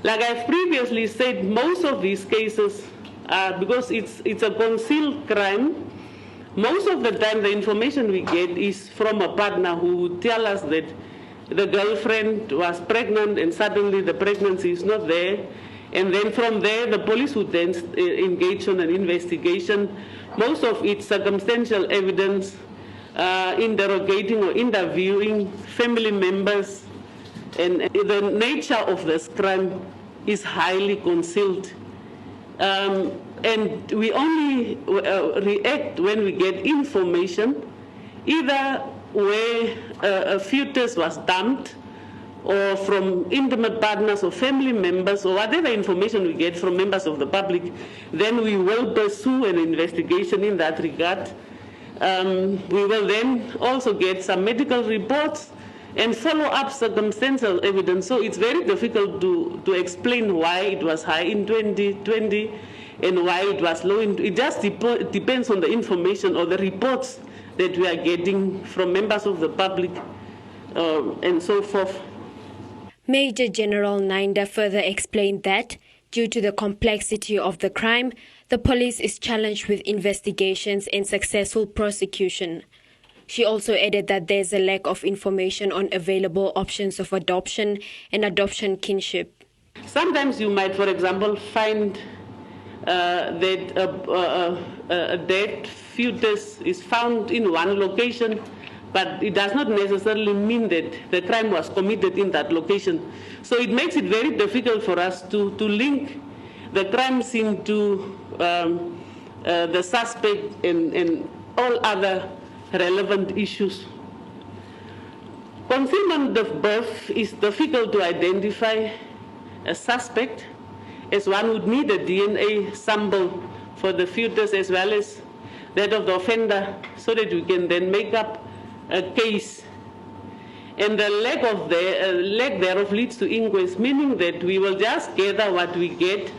Like I've previously said, most of these cases, because it's a concealed crime, most of the time the information we get is from a partner who would tell us that the girlfriend was pregnant and suddenly the pregnancy is not there. And then from there, the police would then engage on an investigation. Most of it circumstantial evidence, interrogating or interviewing family members. And the nature of this crime is highly concealed. And we only react when we get information, either where a fetus was dumped, or from intimate partners or family members, or whatever information we get from members of the public, then we will pursue an investigation in that regard. We will then also get some medical reports and follow up circumstantial evidence. So it's very difficult to explain why it was high in 2020 and why it was low. It just depends on the information or the reports that we are getting from members of the public and so forth. Major General Nainda further explained that, due to the complexity of the crime, the police is challenged with investigations and successful prosecution. She also added that there's a lack of information on available options of adoption and adoption kinship. Sometimes you might, for example, find that a dead fetus is found in one location, but it does not necessarily mean that the crime was committed in that location. So it makes it very difficult for us to link the crime scene to the suspect and all other relevant issues. Concealment of birth is difficult to identify a suspect, as one would need a DNA sample for the fetus as well as that of the offender, so that we can then make up a case. And the lack thereof leads to inquest, meaning that we will just gather what we get,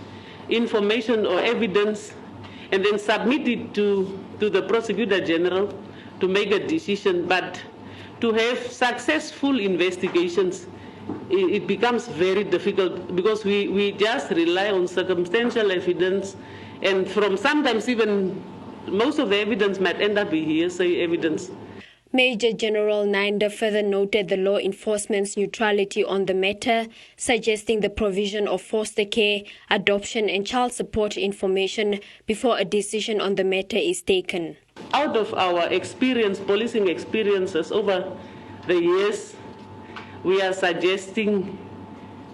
information or evidence, and then submit it to the Prosecutor General to make a decision. But to have successful investigations, it becomes very difficult because we just rely on circumstantial evidence, and from sometimes even most of the evidence might end up being hearsay evidence. Major General Nainda further noted the law enforcement's neutrality on the matter, suggesting the provision of foster care, adoption and child support information before a decision on the matter is taken. Out of our experience, policing experiences over the years, we are suggesting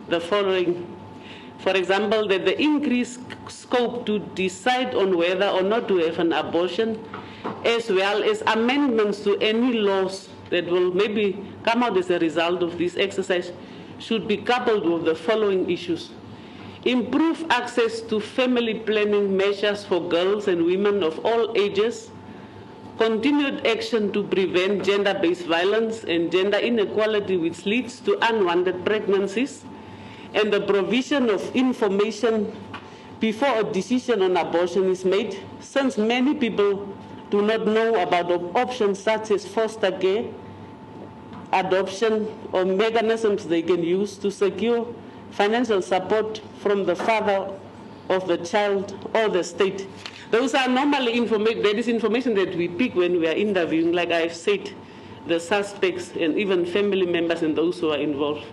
the following. For example, that the increased scope to decide on whether or not to have an abortion, as well as amendments to any laws that will maybe come out as a result of this exercise, should be coupled with the following issues. Improve access to family planning measures for girls and women of all ages. Continued action to prevent gender-based violence and gender inequality which leads to unwanted pregnancies. And the provision of information before a decision on abortion is made, since many people do not know about options such as foster care, adoption, or mechanisms they can use to secure financial support from the father of the child or the state. Those are normally information, that is information that we pick when we are interviewing, like I've said, the suspects and even family members and those who are involved.